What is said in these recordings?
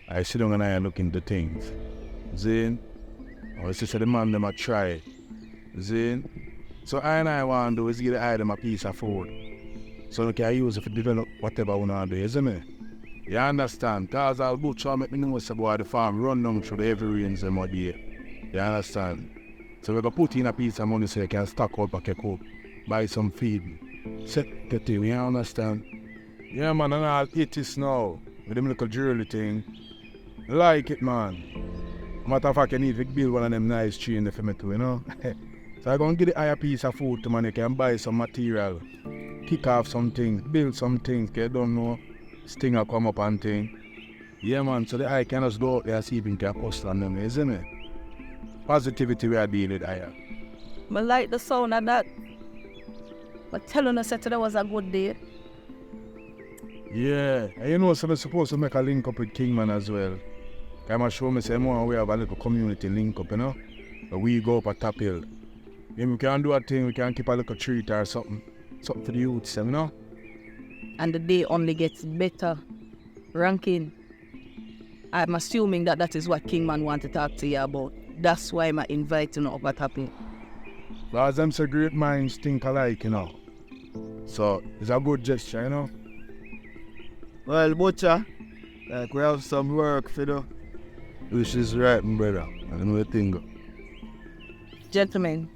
I sit down and I look into things. Zin, I was just the man them a try. Zin. So I want to do is give the eye them a piece of food. So they can use it to develop whatever we want to do, isn't it? You understand? Cause I'll butcher make me know say boy the farm run down through the every rains them out there. You understand? So we're gonna put in a piece of money so you can stock out back your cook, buy some feed. Set the thing, you understand? Yeah man, and I'll eat this now. With them little jewelry thing. Like it man. Matter of fact, I need to build one of them nice tree in the for me too, you know? So I'm gonna give the higher piece of food to man, you can buy some material. Kick off some things, build some things, you don't know. Stinger come up and thing. Yeah man, so the eye can just go out there and see if you can hustle on them, isn't it? Positivity we are dealing with higher. I like the sound of that. But telling us that today was a good day. Yeah, and you know, so we're supposed to make a link up with Kingman as well. I'm show me say more we have a little community link up, you know? But we go up a top hill. If we can do a thing, we can keep a little treat or something. Something for the youths, you know? And the day only gets better. Ranking. I'm assuming that that is what Kingman want to talk to you about. That's why I'm inviting you up at Happy. Because them so great minds think alike, you know? So, it's a good gesture, you know? Well, Butcher, like we have some work for do. Which is right, my brother. I know the thing. Gentlemen,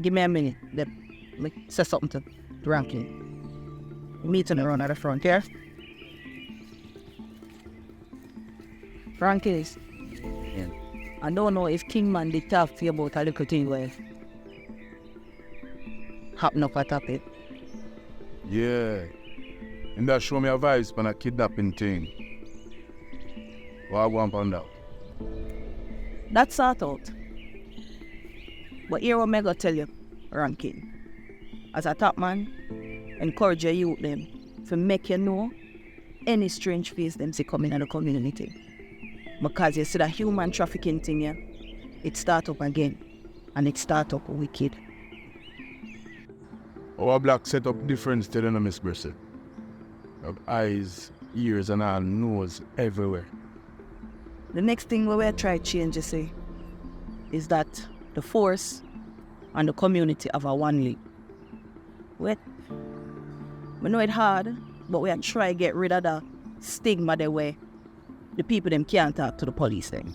give me a minute. Let me say something to Ranking. Meeting around at the front, yeah? Frankies, yeah. I don't know if Kingman did talk to you about a little thing where happen up at Happy. Yeah. And that show me a vibes on a kidnapping thing. What I want on that? That's sort out. But here what I'm going to tell you, Ranking. As a top man, encourage your youth them to make you know any strange face them see coming in the community. Because you see the human trafficking thing here, it start up again. And it start up wicked. Our black set up different still in Miss Brissett. Of eyes, ears and all nose everywhere. The next thing we will try to change, you see, is that the force and the community have a one league. We know it's hard, but we are trying to get rid of the stigma the way the people them can't talk to the police then.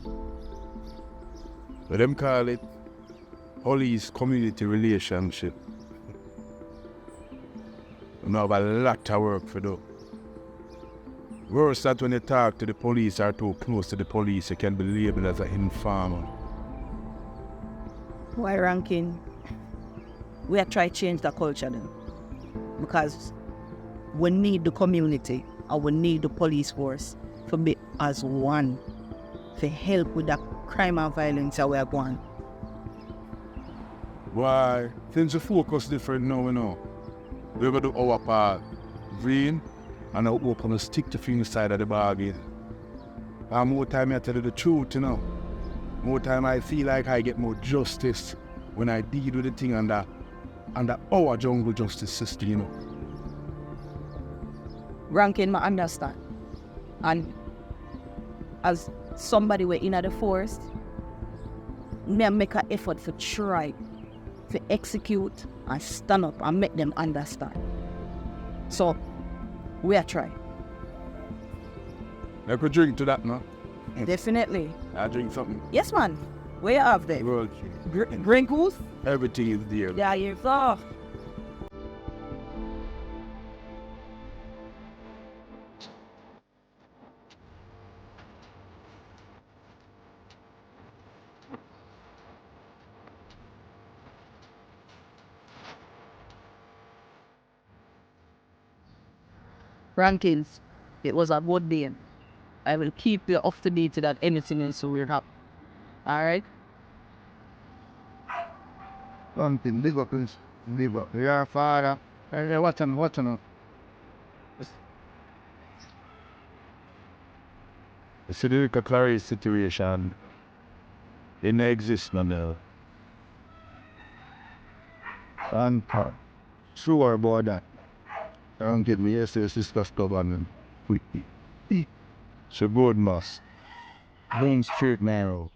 But them call it police-community relationship. We have a lot of work for do. Worse that when you talk to the police or too close to the police, you can be labeled as an informer. Why Ranking? We are trying to change the culture then. Because we need the community and we need the police force to be as one to help with the crime and violence that we are going. Why? Things are focus different now, you know. We're going to do our part. Green, and I'll open a stick to the side of the bargain. And more time I tell you the truth, you know. More time I feel like I get more justice when I deal with the thing under our jungle justice system, you know. Ranking, I understand. And as somebody we're in the forest, me make an effort to try to execute and stand up and make them understand. So, we are trying. I could drink to that, no? Definitely. I drink something. Yes, man. Where you have them? Well, Drinkles? everything is there. Yeah, you saw. Rankings, it was a good day. I will keep you up to date that anything else will happen. Alright? Something, live up, please. Live up. Your father. Hey, what's on? The Sidika Clary situation didn't exist no more. And sure about that. Don't get me yesterday, sister stubborn. So good, mas. Boom straight narrow.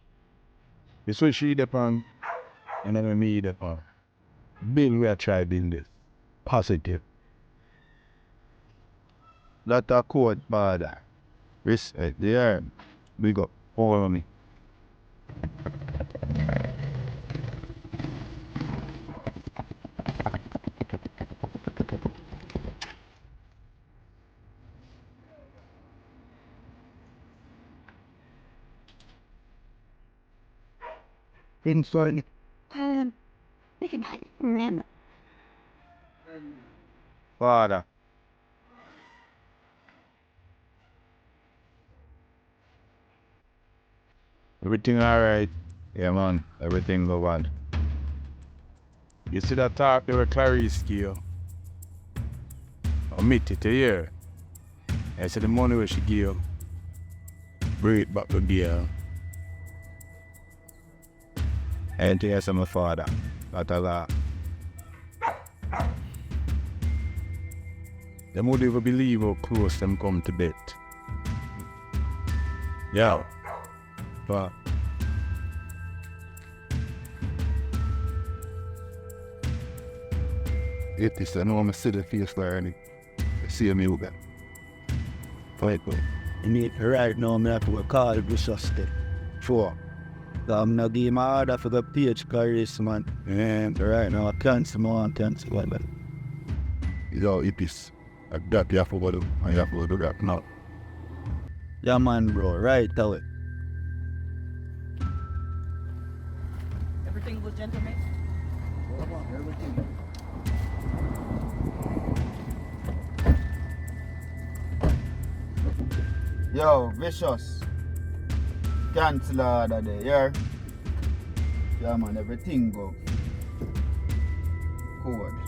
This way she depend, and then me depend. Build we are try build this. Positive. That a code, father. Respect the earn. Big up. Follow me. Inside. Father. Everything alright? Yeah, man. Everything go on. You see that talk they were Clarice scale? Omit it a year. I said the money where she give, bring it back to girl. Anything else on my father? Not a lot. Them would even believe how close them come to death. Yeah. But It is I know I'm a city face learning. See me with that. Fight go. Right now, I have to call the suspect. Sure. So I'm not giving my order for the page carries, man. And right now, I cancel it. Yo, it is. I got you have to go do. I have to do that now. Yeah, man, bro. Right away. Everything good, gentlemen? Yo, Vicious. Cancel order there, yeah? Yeah, man, everything go. Code.